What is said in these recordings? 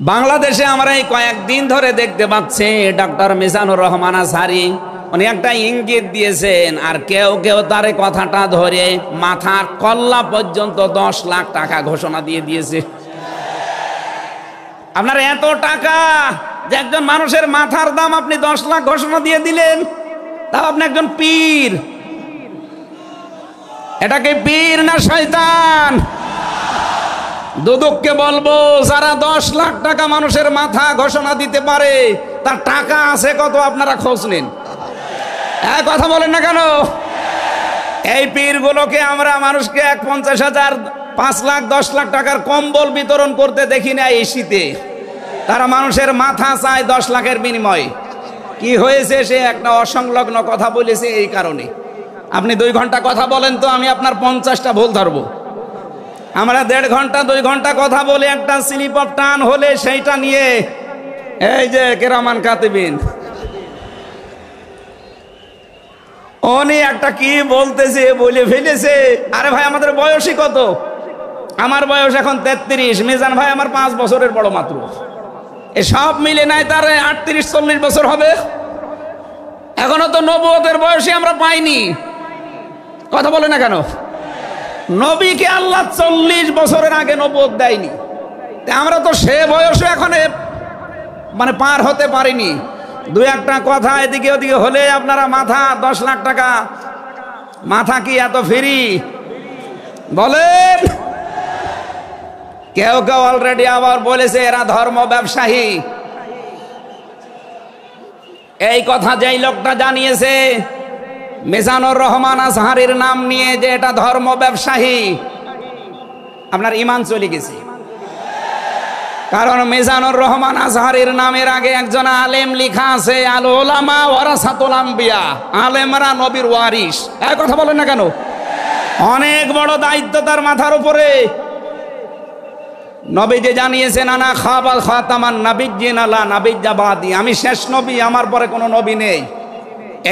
বাংলাদেশে আমরা এই কয়েকদিন ধরে দেখতে পাচ্ছি ডক্টর মিজানুর রহমান আজহারী উনি একটা ইঙ্গিত দিয়েছেন, আর কেউ কেউ তার কথাটা ধরে মাথার কল্লা পর্যন্ত 10 লাখ টাকা ঘোষণা দিয়ে দিয়েছে। আপনার এত টাকা যে একজন মানুষের মাথার দাম আপনি 10 লাখ ঘোষণা দিয়ে দিলেন, তাও আপনি একজন পীর। এটাকে পীর না শয়তান? দুদককে বলবো, যারা 10 লাখ টাকা মানুষের মাথা ঘোষণা দিতে পারে তার টাকা আছে কত আপনারা খোঁজ নিন। কথা বলেন না কেন? এই পীরগুলোকে আমরা মানুষকে 50,000, 5 লাখ, 10 লাখ টাকার কম্বল বিতরণ করতে দেখি না এই শীতে। তারা মানুষের মাথা চায় 10 লাখের বিনিময়ে। কি হয়েছে? সে একটা অসংলগ্ন কথা বলেছে। এই কারণে আপনি 2 ঘন্টা কথা বলেন তো আমি আপনার 50টা ভুল ধরবো। আমরা 1.5 ঘন্টা 2 ঘন্টা কথা বলে একটা স্লিপ অফ টান হলে সেইটা নিয়ে এই যে কেরামান কাতিবিন উনি একটা কি বলতেছে বলে ফেলেছে। আরে ভাই, আমাদের বয়সই কত? আমার বয়স এখন 33, মিজান ভাই আমার 5 বছরের বড় মাত্র। এ সব মিলে নাই তার 38-40 বছর হবে। এখনো তো নবুয়তের বয়সই আমরা পাইনি। কথা বলে না কেন? নবীকে আল্লাহ 40 বছরের আগে নবুয়ত দেয়নি। আমরা তো সে বয়সে এখন মানে পার হতে পারিনি। 2-1টা কথা এদিকে ওদিকে হলে আপনারা মাথা 10 লাখ টাকা। মাথা কি এত ফ্রি? বলেন। কেউ কেউ অলরেডি আবার বলেছে এরা ধর্ম ব্যবসায়ী। এই কথা যেই লোকটা জানিয়েছে মিজানুর রহমান আজহারীর নাম নিয়ে যে এটা ধর্ম ব্যবসায়ী, আপনার ঈমান চলে গেছে। কারণ মিজানুর রহমান আজহারীর নামের আগে একজন আলেম লেখা আছে, আল উলামা ওয়ারাসাতুল আম্বিয়া, আলেমরা নবীর ওয়ারিস। এই কথা বলেন না কেন? অনেক বড় দায়িত্ব তার মাথার উপরে। নবীজি জানিয়েছেন আনা খাবাল খাতামান নাবিয়্যিন লা নাবিয়্যা বাদি, আমি শেষ নবী, আমার পরে কোনো নবী নেই।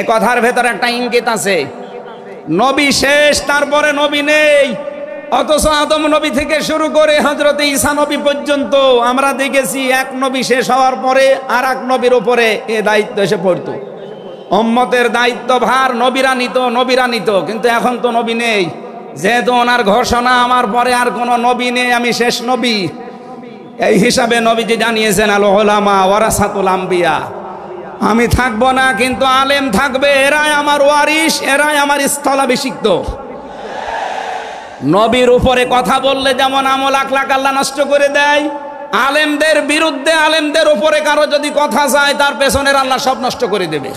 এ কথার ভেতরে একটা ইঙ্গিত আছে, নবী শেষ, তারপরে নবী নেই। অথচ আদম নবী থেকে শুরু করে হযরত ঈসা নবী পর্যন্ত আমরা দেখেছি এক নবী শেষ হওয়ার পরে আর এক নবীর উপরে এ দায়িত্ব এসে পড়তো। উম্মতের দায়িত্ব ভার নবীরা নিত, কিন্তু এখন তো নবী নেই। যেহেতু ওনার ঘোষণা আমার পরে আর কোনো নবী নেই, আমি শেষ নবী, এই হিসাবে নবীজি জানিয়েছেন আল উলামা ওয়ারাসাতুল আম্বিয়া, আমি থাকবো না কিন্তু আলেম থাকবে, এরাই আমার ওয়ারিস, এরাই আমার স্থলাভিষিক্ত। নবীর উপরে কথা বললে যেমন আমল আখলাক আল্লাহ নষ্ট করে দেয়, আলেমদের বিরুদ্ধে আলেমদের উপরে কারো যদি কথা যায় তার পেছনের আল্লাহ সব নষ্ট করে দেবে।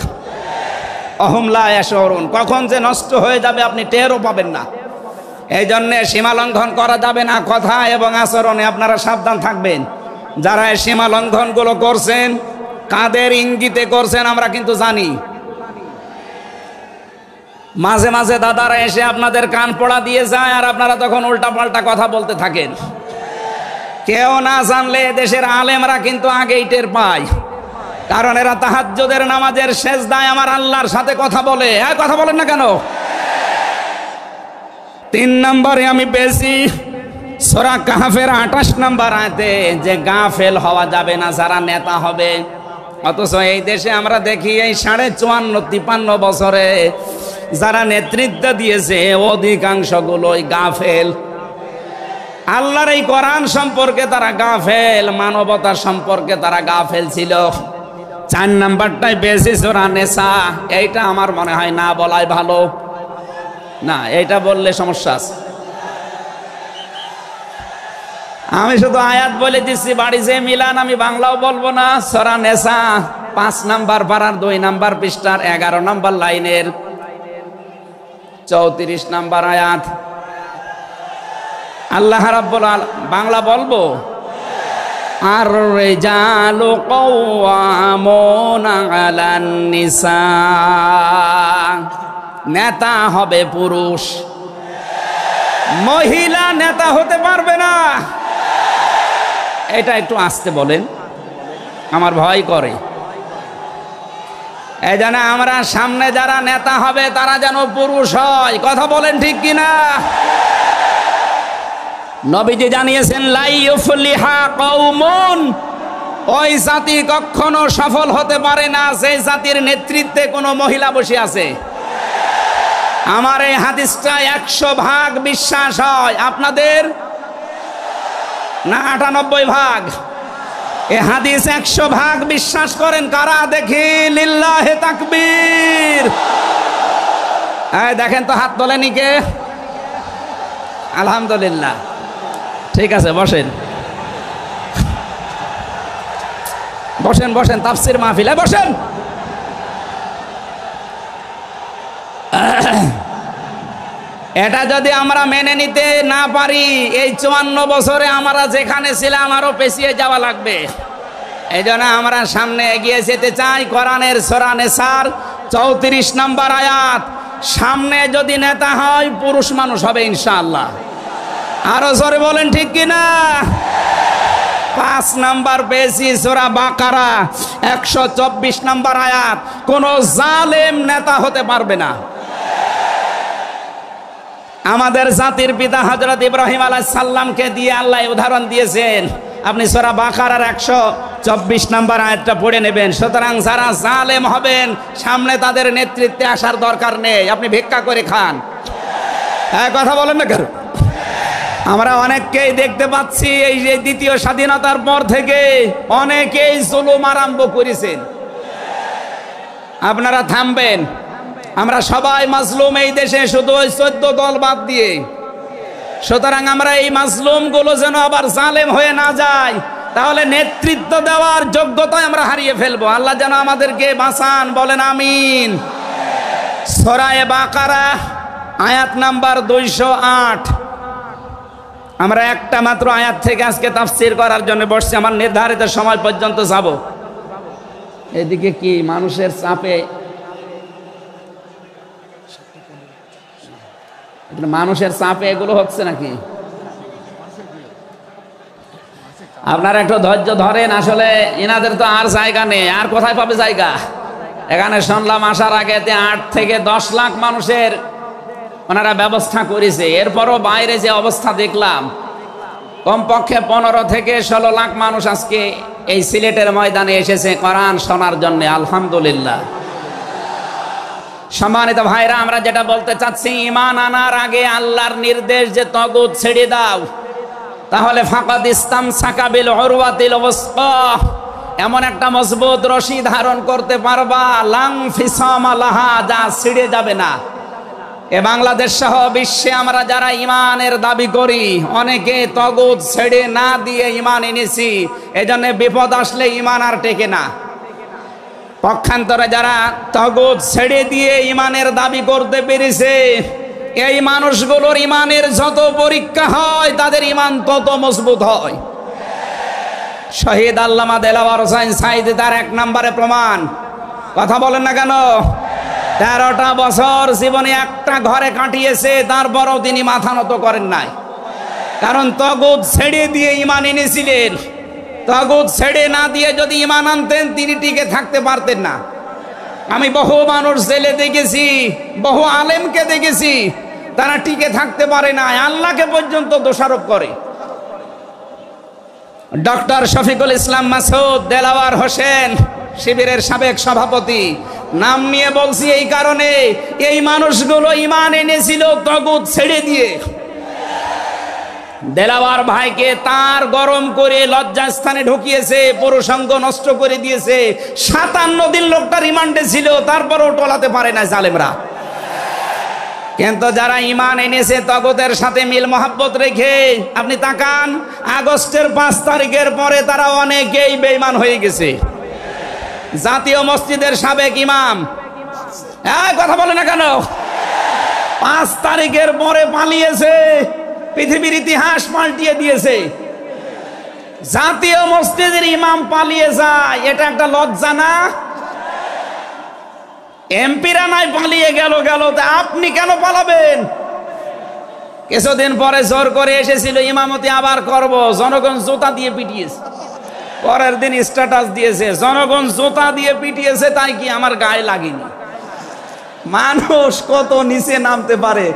অহুম লা ইয়াশউরুন, কখন যে নষ্ট হয়ে যাবে আপনি টেরও পাবেন না। এই জন্যে সীমা লঙ্ঘন করা যাবে না। কথা এবং আচরণে আপনারা সাবধান থাকবেন। যারা এই সীমা লঙ্ঘনগুলো করছেন, কাদের ইঙ্গিতে করছেন আমরা কিন্তু জানি। মাঝে মাঝে দাদারা এসে আপনাদের কান পড়া দিয়ে যায়, আর আপনারা তখন উল্টা পাল্টা কথা বলতে থাকেন। কেউ না জানলে দেশের আলেমরা কিন্তু আগেই টের পায়। কারণ এরা তাহাজ্জুদের নামাজের সেজদায় আমার আল্লাহর সাথে কথা বলে। কথা বলেন না কেন? 3 নম্বরে আমি পেয়েছি সূরা কাহফের 28 নম্বর আয়াতে যে গাফেল হওয়া যাবে না যারা নেতা হবে। অথচ এই দেশে আমরা দেখি এই 54-53 বছরে যারা নেতৃত্ব দিয়েছে অধিকাংশগুলোই গাফেল। আল্লাহর এই কোরআন সম্পর্কে তারা গাফেল, মানবতা সম্পর্কে তারা গাফেল ছিল। 4 নাম্বারটাই বেশি সূরা নিসা, এইটা আমার মনে হয় না বলাই ভালো। না, এইটা বললে সমস্যা আছে। আমি শুধু আয়াত বলে দিচ্ছি, বাড়ি যে মিলান আমি বাংলাও বলবো না। সূরা নিসা 5 নাম্বার পারার 2 নাম্বার পৃষ্ঠার 11 নাম্বার লাইনের 34 নাম্বার আয়াত। আল্লাহ রাব্বুল আলামিন, বাংলা বলবো, আর রিজালু কাওয়ামুনা আলান নিসা, নেতা হবে পুরুষ, মহিলা নেতা হতে পারবে না। এটা একটু আস্তে বলেন, আমার ভয় করে। এই জন্য আমরা সামনে যারা নেতা হবে তারা যেন পুরুষ হয়। কথা বলেন ঠিক কিনা? নবীজি জানিয়েছেন লা ইউফলিহা কওমুন ওই জাতি কখনো সফল হতে পারে না যে জাতির নেতৃত্বে কোনো মহিলা বসে আছে। আমার এই হাদিসটা 100% বিশ্বাস হয়, আপনাদের না 98%? এই হাদিস 100% বিশ্বাস করেন কারা দেখি? লিল্লাহে তাকবীর। দেখেন তো হাত তোলেনি কে? আলহামদুলিল্লাহ। ঠিক আছে, বসেন বসেন বসেন, তাফসীর মাহফিলে বসেন। এটা যদি আমরা মেনে নিতে না পারি, এই 54 বছরে আমরা যেখানে ছিলাম আরো পেছিয়ে যাওয়া লাগবে। এই জন্য আমরা সামনে এগিয়ে যেতে চাই। কোরআনের সূরা নিসার 34 নম্বর আয়াত, সামনে যদি নেতা হয় পুরুষ মানুষ হবে ইনশাআল্লাহ। আরো জোরে বলেন ঠিক কিনা? 5 নাম্বার পেয়েছি সূরা বাকারা 124 নম্বর আয়াত, কোন জালেম নেতা হতে পারবে না। আমাদের জাতির পিতা হযরত ইব্রাহিম আলাইহিস সালামকে দিয়ে আল্লাহ উদাহরণ দিয়েছেন। আপনি সূরা বাকারার 124 নম্বর আয়াতটা পড়ে নেবেন। সুতরাং যারা জালেম হবেন সামনে তাদের নেতৃত্বে আসার দরকার নেই, আপনি ভিক্ষা করে খান। কথা বলেন না কেন? আমরা অনেককেই দেখতে পাচ্ছি এই যে দ্বিতীয় স্বাধীনতার পর থেকে অনেকেই জুলুম আরম্ভ করেছেন। আপনারা থামবেন, আমরা সবাই মাজলুম এই দেশে, শুধু ওই 14 দল বাদ দিয়ে। সুতরাং আমরা এই মাজলুমগুলো যেন আবার জালেম হয়ে না যায়, তাহলে নেতৃত্ব দেওয়ার যোগ্যতা আমরা হারিয়ে ফেলবো। আল্লাহ যেন আমাদেরকে বাঁচান, বলেন আমিন। সূরা বাকারা আয়াত নাম্বার 208। আমরা একটা মাত্র আয়াত থেকে আজকে তাফসীর করার জন্য বসছি, আমার নির্ধারিত সময় পর্যন্ত যাব। এদিকে কি মানুষের চাপে, মানুষের চাপে এগুলো হচ্ছে নাকি? আপনারা একটু ধৈর্য ধরেন। আসলে এনাদের তো আর জায়গা নেই, আর কোথায় পাবে জায়গা? এখানে শুনলাম আসার আগে 8 থেকে 10 লাখ মানুষের ওনারা ব্যবস্থা করেছে। এরপরও বাইরে যে অবস্থা দেখলাম, কমপক্ষে 15 থেকে 16 লাখ মানুষ আজকে এই সিলেটের ময়দানে এসেছে কোরআন শোনার জন্য। আলহামদুলিল্লাহ। সম্মানিত ভাইরা, আমরা যেটা বলতে চাচ্ছি, ঈমান আনার আগে আল্লাহর নির্দেশ যে তাগুত ছেড়ে দাও, তাহলে ফাকাদ ইসতামসাকা বিল উরওয়াতিল ওয়াসকা, এমন একটা মজবুত রশি ধারণ করতে পারবা, লাং ফিসামা লাহা, যা ছিঁড়ে যাবে না। এ বাংলাদেশ সহ বিশ্বে আমরা যারা ঈমানের দাবি করি, অনেকে তাগুত ছেড়ে না দিয়ে ঈমান এনেছি। এজন্য বিপদ আসলে ঈমান আর টেকে না। পক্ষান্তরে যারা তাগুত ছেড়ে দিয়ে ঈমানের দাবি করতে পেরেছে, এই মানুষগুলোর ঈমানের যত পরীক্ষা হয় তাদের ঈমান তত মজবুত হয়। শহীদ আল্লামা দেলাওয়ার হোসাইন সাঈদী তার 1 নম্বরে প্রমাণ। কথা বলেন না কেন? 13টা বছর জীবনে একটা ঘরে কাটিয়েছে, তারপরও তিনি মাথা নত করেন নাই। কারণ তাগুত ছেড়ে দিয়ে ঈমান এনেছিলেন। তাগুত ছেড়ে না দিয়ে যদি ঈমান আনতেন, তিনি টিকে থাকতে পারতেন না। আমি বহু মানুষ জেলে দেখেছি, বহু আলেমকে দেখেছি, তারা টিকে থাকতে পারে না, আল্লাহকে পর্যন্ত দোষারোপ করে। ডক্টর শফিকুল ইসলাম মাসুদ দেলাওয়ার হোসেন শিবিরের সাবেক সভাপতি, নাম নিয়ে বলছি এই কারণে, এই মানুষগুলো ঈমান এনেছিল তাগুত ছেড়ে দিয়ে। দেলাওয়ার ভাইকে তার গরম করে লজ্জাস্থানে ঢুকিয়েছে, পুরুষাঙ্গ নষ্ট করে দিয়েছে। 57 দিন লোকটা রিমান্ডে ছিল, তারপরও টলাতে পারে না জালেমরা। কিন্তু যারা ঈমান এনেছে তাগুতের সাথে মিল মহাব্বত রেখে, আপনি তাকান, আগস্টের 5 তারিখের পরে তারা অনেকেই বেঈমান হয়ে গেছে। জাতীয় মসজিদের সাবেক ইমাম, কথা বলে না কেন? 5 তারিখের পরে পালিয়েছে, পৃথিবীর ইতিহাস পাল্টিয়ে দিয়েছে। জাতীয় মসজিদের ইমাম পালিয়ে যায়, এটা একটা লজ্জা না? এমপিরা নাই পালিয়ে গেল, আপনি কেন পালাবেন? কিছুদিন পরে জোর করে এসেছিল ইমামতি আবার করব, জনগণ জুতা দিয়ে পিটিয়েছে। পরের দিন স্ট্যাটাস দিয়েছে, জনগণ জুতা দিয়ে পিটিয়েছে, তাই কি আমার গায়ে লাগেনি। মানুষ কত নিচে নামতে পারে।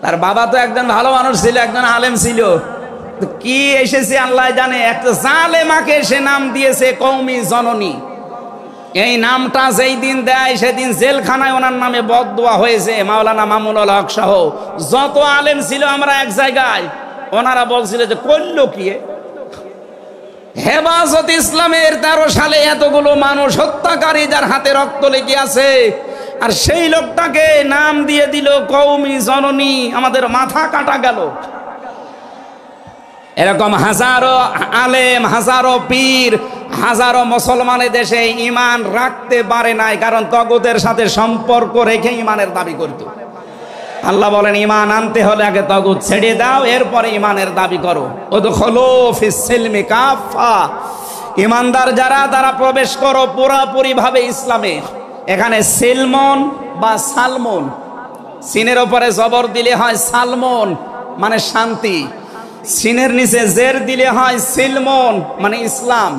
তার বাবা তো একজন ভালো মানুষ ছিল, একজন আলেম ছিল, কি এসেছে আল্লাহ জানে। একটা জালেমাকে সে নাম দিয়েছে কওমি জননী। এই নামটা যেই দিন দেয় সেদিন জেলখানায় ওনার নামে বদদোয়া হয়েছে। মাওলানা মামুনুল হক সহ যত আলেম ছিল আমরা এক জায়গায়, ওনারা বলছিল যে করল কি হেফাজত ইসলামের 13 সালে এতগুলো মানুষ হত্যাকারী যার হাতে রক্ত লেগে আছে, আর সেই লোকটাকে নাম দিয়ে দিল কওমি জননী। আমাদের মাথা কাটা গেল। এরকম হাজারো আলেম, হাজারো পীর, হাজারো মুসলমানের দেশে ঈমান রাখতে পারে নাই, কারণ তগুতের সাথে সম্পর্ক রেখে ঈমানের দাবি করত। আল্লাহ বলেন ঈমান আনতে হলে আগে তগুত ছেড়ে দাও, এরপরে ঈমানের দাবি করো। উদখুলু ফিস সিলমি কাফা, ঈমানদার যারা তারা প্রবেশ করো পুরোপুরি ভাবে ইসলামে। এখানে সিলমন বা সালমন, সিনের উপরে জবর দিলে হয় সালমন মানে শান্তি, সিনের নিচে জের দিলে হয় সিলমন মানে ইসলাম।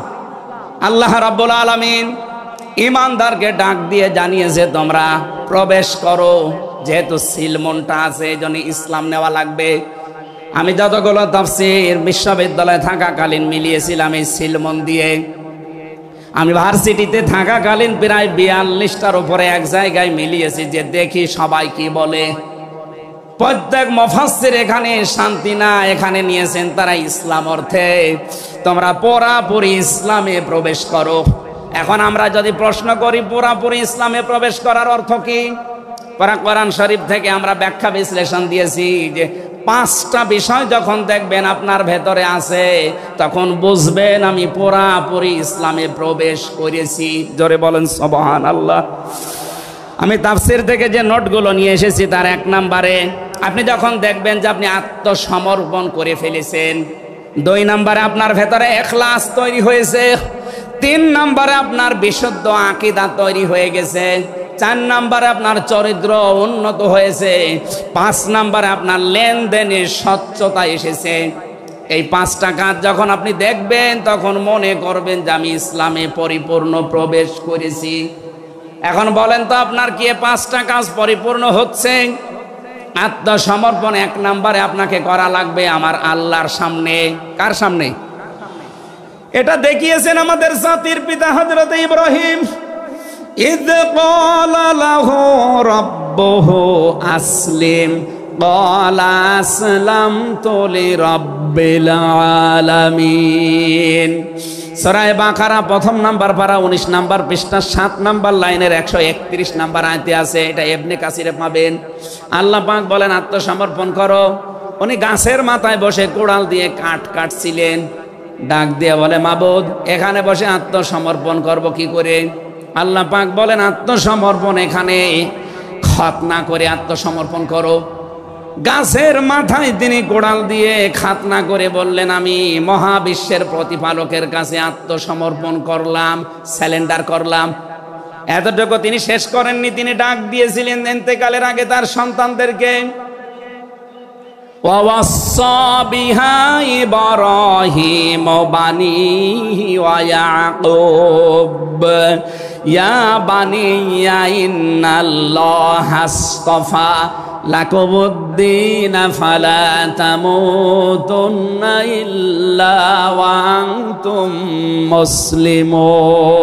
আল্লাহ রাব্বুল আলামিন ঈমানদারকে ডাক দিয়ে জানিয়েছে তোমরা প্রবেশ করো। যেহেতু সিলমনটা আছে এজন্য ইসলাম নেওয়া লাগবে। আমি যতগুলো তাফসীর বিশ্ববিদ্যালয়ে থাকাকালীন মিলিয়েছিলাম এই সিলমন দিয়ে। আমি ভার্সিটিতে থাকাকালীন প্রায় 42টার উপরে এক জায়গায় মিলিয়েছি, যে দেখি সবাই কি বলে। প্রত্যেক মুফাসসির এখানে শান্তি না, এখানে নিয়েছেন তারা ইসলাম অর্থে তোমরা পুরোপুরি ইসলামে প্রবেশ করো। এখন আমরা যদি প্রশ্ন করি পুরোপুরি ইসলামে প্রবেশ করার অর্থ কি, কোরআন শরীফ থেকে আমরা ব্যাখ্যা বিশ্লেষণ দিয়েছি যে 5টা বিষয় যখন দেখবেন আপনার ভেতরে আছে তখন বুঝবেন আমি পুরোপুরি ইসলামে প্রবেশ করেছি। জোরে বলেন সুবহানাল্লাহ। আমি তাফসীর থেকে যে নোটগুলো নিয়ে এসেছি তার 1 নম্বরে আপনি যখন দেখবেন যে আপনি আত্মসমর্পণ করে ফেলেছেন, 2 নম্বরে আপনার ভেতরে ইখলাস তৈরি হয়েছে, 3 নম্বরে আপনার বিশুদ্ধ আকীদা তৈরি হয়ে গেছে, 4 নম্বরে আপনার চরিত্র উন্নত হয়েছে, 5 নম্বরে আপনার লেনদেনে স্বচ্ছতা এসেছে। এই 5টা কাজ যখন আপনি দেখবেন তখন মনে করবেন যে আমি ইসলামে পরিপূর্ণ প্রবেশ করেছি। এখন বলেন তো আপনার কি 5টা কাজ পরিপূর্ণ হচ্ছে? আত্মসমর্পণ 1 নম্বরে আপনাকে করা লাগবে আমার আল্লাহর সামনে। কার সামনে? এটা দেখিয়েছেন আমাদের জাতির পিতা হযরত ইব্রাহিম। ইয ক্বালা লাহু রাব্বুহু আসলিম ক্বালা আসলামতু লিরাব্বিল আলামিন। সূরা বাকারা 1 নম্বর পারা 19 নম্বর পৃষ্ঠা 7 নম্বর লাইনের 131 নম্বর আয়াতে আছে। এটা ইবনে কাসিরে পাবেন। আল্লাহ পাক বলেন আত্মসমর্পণ করো। উনি গাছের মাথায় বসে কোড়াল দিয়ে কাঠ কাটছিলেন, ডাক দিয়ে বলে মাবুদ এখানে বসে আত্মসমর্পণ করব কি করে? আল্লাহ পাক বলেন আত্মসমর্পণ এখানে খতনা করে আত্মসমর্পণ করো। গাছের মাথায় তিনি কোড়াল দিয়ে খাতনা করে বললেন আমি মহাবিশ্বের প্রতিপালকের কাছে আত্মসমর্পণ করলাম, স্যালেন্ডার করলাম। এতটুকু তিনি শেষ করেননি, তিনি ডাক দিয়েছিলেন ইন্তেকালের আগে তার সন্তানদেরকে, ওয়াসাা বিহা ইব্রাহিম বানিহি ওয়া ইয়াকুব ইয়া বানিয়া ইন্নাল্লাহা আসতাফা লাকুমুদ্দিন ফালা তামুতুন্না ইল্লা ওয়া আনতুম মুসলিমুন।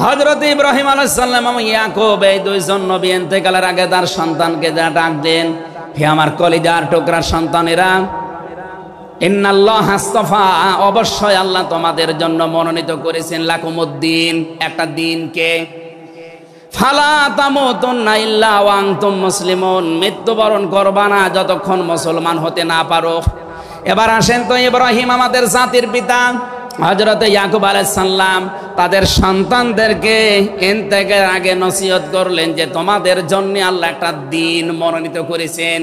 হযরত ইব্রাহিম আলাইহিস সালাম এবং ইয়াকুব এই 2 জন নবী ইন্তেকালের আগে তার সন্তানকে যা ডাক দেন, হে আমার কলিজার টুকরা সন্তানেরা, ইন্নাল্লাহা আসতাফা, অবশ্যই আল্লাহ তোমাদের জন্য মনোনীত করেছেন লাকুমুদ্দিন, একটা দিনকে, ফালা তামুতুন্না ইল্লা ওয়া আনতুম মুসলিমুন, মৃত্যুবরণ করবা না যতক্ষণ মুসলমান হতে না পারো। এবার আসেন তো ইব্রাহিম আমাদের জাতির পিতা, হযরত ইয়াকুব আলাইহিস সালাম তাদের সন্তানদেরকে ইন্তেকালের আগে নসিহত করলেন যে তোমাদের জন্য আল্লাহ একটা দিন মনোনীত করেছেন।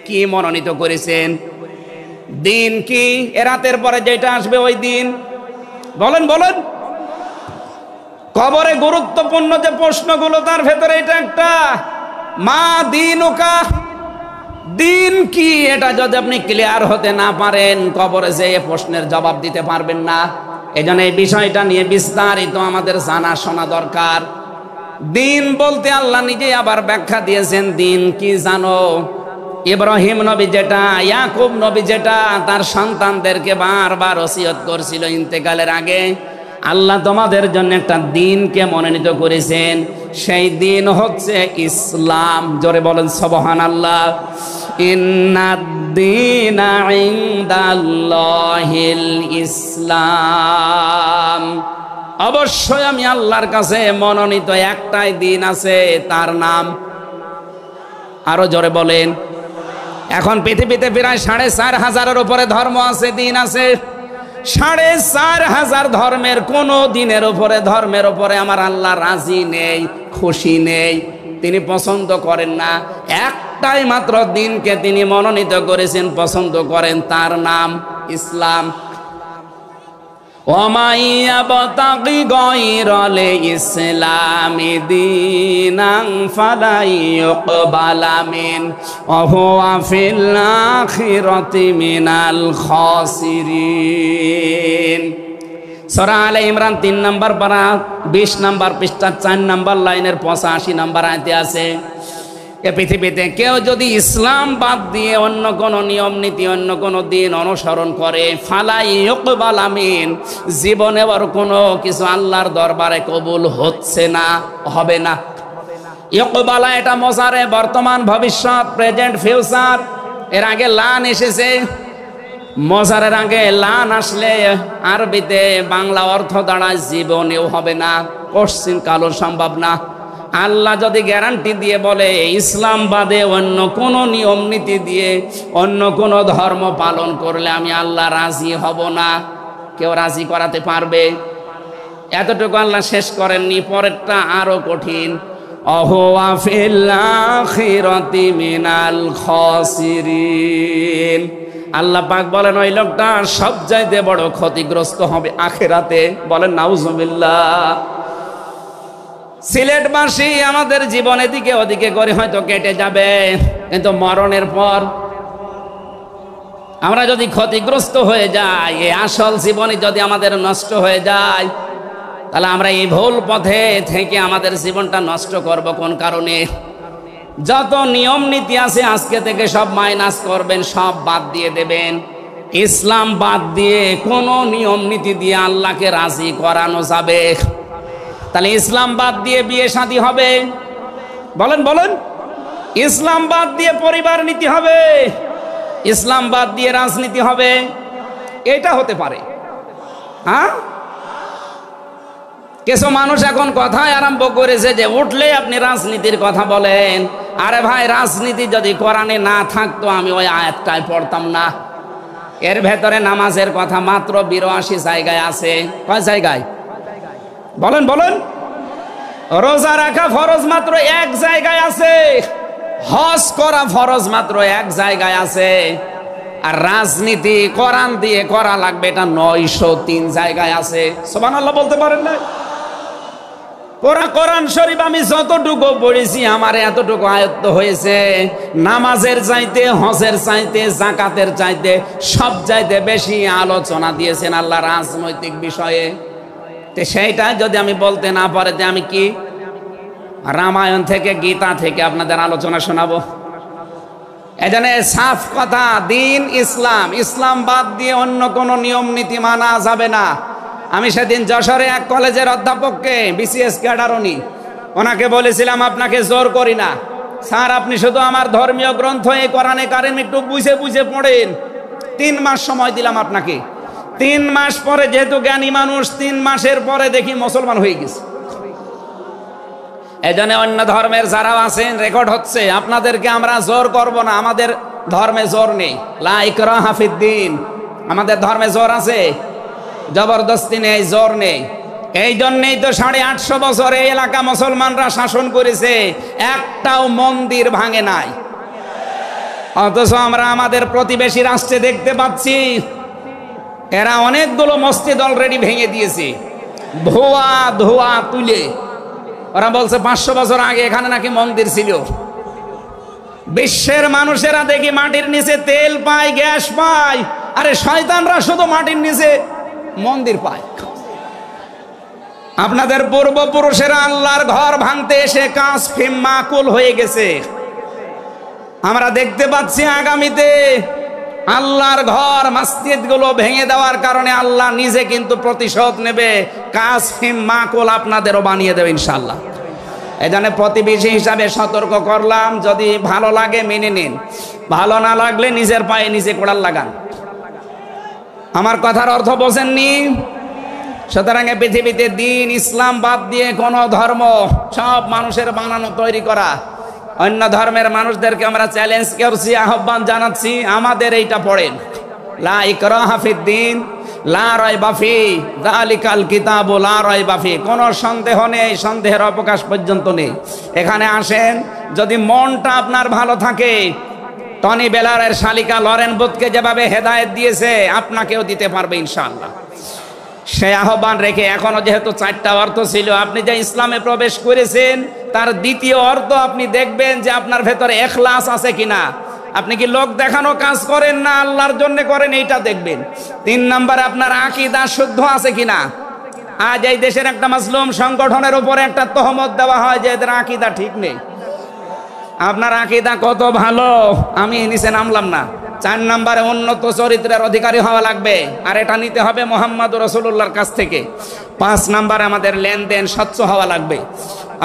কি মনোনীত করেছেন? দিন কি? এ রাতের পরে যেটা আসবে ওই দিন। বলেন বলেন। কবরে গুরুত্বপূর্ণ যে প্রশ্নগুলো তার ভেতরে এটা একটা, মা দিনুকা, দিন কি? এটা যদি আপনি ক্লিয়ার হতে না পারেন কবরে যে প্রশ্নের জবাব দিতে পারবেন না। এজন্য এই বিষয়টা নিয়ে বিস্তারিত আমাদের জানা শোনা দরকার। দিন বলতে আল্লাহ নিজেই আবার ব্যাখ্যা দিয়েছেন, দিন কি জানো? ইব্রাহিম নবী যেটা, ইয়াকুব নবী যেটা তার সন্তানদেরকে বারবার ওসিয়ত করছিল ইন্তেকালের আগে, আল্লাহ তোমাদের জন্য একটা দিনকে মনোনীত করেছেন, সেই দিন হচ্ছে ইসলাম। জোরে বলেন সুবহানাল্লাহ। ইন্নাদ-দীনা ইনদাল্লাহিল ইসলাম। অবশ্যই আমি আল্লাহর কাছে মনোনীত একটাই দিন আছে, তার নাম, আরো জোরে বলেন। এখন পৃথিবীতে প্রায় 4,500-এর উপরে ধর্ম আছে, দিন আছে। 4,500 ধর্মের কোন দিনের উপরে, ধর্মের উপরে আমার আল্লাহ রাজি নেই, খুশি নেই, তিনি পছন্দ করেন না। একটাই মাত্র দিনকে তিনি মনোনীত করেছেন, পছন্দ করেন, তার নাম ইসলাম। ওয়ামান ইয়াবতাগি গায়রাল ইসলামি দীনান ফালা ইউকবালা মিনহু ওয়া হুয়া ফিল আখিরাতি মিনাল খাসিরিন। সূরা আলে ইমরান 3 নম্বর পারা 20 নম্বর পৃষ্ঠা 4 নম্বর লাইনের 85 নম্বর আয়াতে আছে, এ পৃথিবীতে কেউ যদি ইসলাম বাদ দিয়ে অন্য কোন নিয়ম নীতি, অন্য কোন দিন অনুসরণ করে, ফালা ইউকবালা মিন, জীবনে আর কোনো কিছু আল্লাহর দরবারে কবুল হচ্ছে না, হবে না। ইউকবালা এটা মোজারে, বর্তমান, ভবিষ্যৎ, প্রেজেন্ট, ফিউচার। এর আগে লান এসেছে, মোজারের আগে লান আসলে আরবিতে বাংলা অর্থ দাঁড়ায় জীবনেও হবে না, কোশ্চিন কালো সম্ভব না। আল্লাহ যদি গ্যারান্টি দিয়ে বলে ইসলাম বাদে অন্য কোন নিয়ম নীতি দিয়ে অন্য কোন ধর্ম পালন করলে আমি আল্লাহ রাজি হব না, কেউ রাজি করাতে পারবে? এতটুকু আল্লাহ শেষ করেননি, পরেরটা আরো কঠিন। অহুয়া ফিল আখিরাতি মিনাল খাসিরিন। আল্লাহ পাক বলেন ওই লোকটা সবচাইতে বড় ক্ষতিগ্রস্ত হবে আখিরাতে। বলেন নাউজুবিল্লাহ। সিলেটবাসী আমাদের জীবন এদিকে ওদিকে করে হয়তো কেটে যাবে, কিন্তু মরণের পর আমরা যদি ক্ষতিগ্রস্ত হয়ে যাই, এই আসল জীবনে যদি আমাদের নষ্ট হয়ে যায়, তাহলে আমরা এই ভুল পথে থেকে আমাদের জীবনটা নষ্ট করব কোন কারণে? যত নিয়ম নীতি আছে আজকে থেকে সব মাইনাস করবেন, সব বাদ দিয়ে দেবেন। ইসলাম বাদ দিয়ে কোনো নিয়ম নীতি দিয়ে আল্লাহকে রাজি করানো যাবে? তাহলে ইসলাম বাদ দিয়ে বিয়ে শাদী হবে? বলেন বলেন। ইসলাম বাদ দিয়ে পরিবার নীতি হবে? ইসলাম বাদ দিয়ে রাজনীতি হবে? এটা হতে পারে। হ্যাঁ, কিছু মানুষ এখন কথাই আরম্ভ করেছে যে উঠলে আপনি রাজনীতির কথা বলেন। আরে ভাই, রাজনীতি যদি কোরআনে না থাকতো আমি ওই আয়াতটাই পড়তাম না। এর ভেতরে নামাজের কথা মাত্র 82 জায়গায় আছে। কয় জায়গায়? বলেন বলেন। রোজা রাখা ফরজ মাত্র 1 জায়গায় আছে। হজ করা ফরজ মাত্র 1 জায়গায় আছে। আর রাজনীতি কোরআন দিয়ে করা লাগবে এটা 903 জায়গায় আছে। সুবহানাল্লাহ বলতে পারেন না? পুরা কোরআন শরীফ আমি যতটুকু পড়েছি আমার এতটুকু আয়ত্ত হয়েছে। নামাজের চাইতে, হজের চাইতে, যাকাতের চাইতে সব চাইতে বেশি আলোচনা দিয়েছেন আল্লাহ রাজনৈতিক বিষয়ে। তো সেইটা যদি আমি বলতে না পারে যে আমি কি রামায়ণ থেকে, গীতা থেকে আপনাদের আলোচনা শোনাবো? এজন্য সাফ কথা, দিন ইসলাম, ইসলাম বাদ দিয়ে অন্য কোনো নিয়ম নীতি মানা যাবে না। আমি সেদিন যশোরে এক কলেজের অধ্যাপককে, বিসিএস ক্যাডার উনি, ওনাকে বলেছিলাম আপনাকে জোর করি না স্যার, আপনি শুধু আমার ধর্মীয় গ্রন্থ এই কোরআনে কারিম একটু বুঝে বুঝে পড়েন। 3 মাস সময় দিলাম আপনাকে। 3 মাস পরে, যেহেতু জ্ঞানী মানুষ, 3 মাসের পরে দেখি মুসলমান হয়ে গেছে। এজন্য অন্য ধর্মের যারা আছেন, রেকর্ড হচ্ছে, আপনাদেরকে আমরা জোর করব না। আমাদের ধর্মে জোর নেই, লা ইকরাহা ফিদ্দিন। আমাদের ধর্মে জোর আছে, জবরদস্তি নেই, জোর নেই। এই জন্যই তো 850 বছর এই এলাকা মুসলমানরা শাসন করেছে, একটাও মন্দির ভাঙে নাই। অথচ আমরা আমাদের প্রতিবেশী রাষ্ট্রে দেখতে পাচ্ছি এরা অনেকগুলো মসজিদ অলরেডি ভেঙে দিয়েছে, ধোয়া ধোয়া তুলে। ওরা বলছে 500 বছর আগে এখানে নাকি মন্দির ছিল। বিশ্বের মানুষেরা দেখি মাটির নিচে তেল পায়, গ্যাস পায়, আরে শয়তানরা শুধু মাটির নিচে মন্দির পায়। আপনাদের পূর্বপুরুষেরা আল্লাহর ঘর ভাঙতে এসে কাজ ফিম মাকুল হয়ে গেছে। আমরা দেখতে পাচ্ছি আগামীতে আল্লাহর ঘর মসজিদগুলো ভেঙে দেওয়ার কারণে আল্লাহ নিজে কিন্তু প্রতিশোধ নেবে। কাসিম মাকুল আপনাদেরও বানিয়ে দেবে ইনশাআল্লাহ। এজন্য প্রতিবেশী হিসাবে সতর্ক করলাম, যদি ভালো লাগে মেনে নিন, ভালো না লাগলে নিজের পায়ে নিজে কোড়াল লাগান। আমার কথার অর্থ বোঝেননি? সুতরাং পৃথিবীতে দিন ইসলাম বাদ দিয়ে কোন ধর্ম সব মানুষের বানানো তৈরি করা, অন্য ধর্মের মানুষদেরকে আমরা চ্যালেঞ্জ করছি, আহ্বান জানাচ্ছি, আমাদের এইটা পড়েন, লা ইকরাহা ফিদ্দিন লা রাইবা ফি যালিকাল কিতাবু লা রাইবা ফি। কোনো সন্দেহ নেই, সন্দেহের অবকাশ পর্যন্ত নেই। এখানে আসেন, যদি মনটা আপনার ভালো থাকে, টনি বেলারের শালিকা লরেন বুথকে যেভাবে হেদায়েত দিয়েছে আপনাকেও দিতে পারবে ইনশাআল্লাহ। সেই আহ্বান রেখে এখনো যেহেতু 4টা অর্থ ছিল, আপনি যে ইসলামে প্রবেশ করেছেন তার দ্বিতীয় অর্থ আপনি দেখবেন যে আপনার ভেতরে ইখলাস আছে কিনা। আপনি কি লোক দেখানো কাজ করেন না আল্লাহর জন্য করেন, এইটা দেখবেন। 3 নম্বরে আপনার আকীদা শুদ্ধ আছে কিনা। আজ এই দেশের একটা মাসলুম সংগঠনের উপরে একটা তহমত দেওয়া হয় যে এদের আকীদা ঠিক নেই। আপনার আকীদা কত ভালো, আমি নিচে নামলাম না। 4 নম্বরে উন্নত চরিত্রের অধিকারী হওয়া লাগবে, আর এটা নিতে হবে মুহাম্মদুর রাসূলুল্লাহর কাছ থেকে। 5 নম্বরে আমাদের লেনদেন স্বচ্ছ হওয়া লাগবে।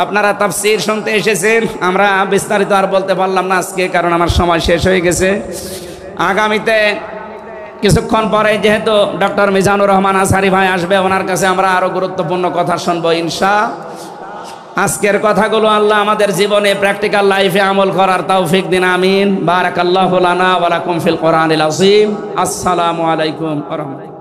আপনারা তাফসীর শুনতে এসেছেন, আমরা বিস্তারিত আর বলতে পারলাম না আজকে, কারণ আমার সময় শেষ হয়ে গেছে। আগামীতে কিছুক্ষণ পরে যেহেতু ডক্টর মিজানুর রহমান আসারি ভাই আসবে, ওনার কাছে আমরা আরো গুরুত্বপূর্ণ কথা শুনবো ইনশাআল্লাহ। আজকের কথাগুলো আল্লাহ আমাদের জীবনে প্র্যাকটিক্যাল লাইফে আমল করার তৌফিক দিন, আমিন। বারাকাল্লাহু লানা ওয়া লাকুম ফিল কোরআনিল আযীম। আসসালামু আলাইকুম ওয়া রাহমাতুল্লাহ।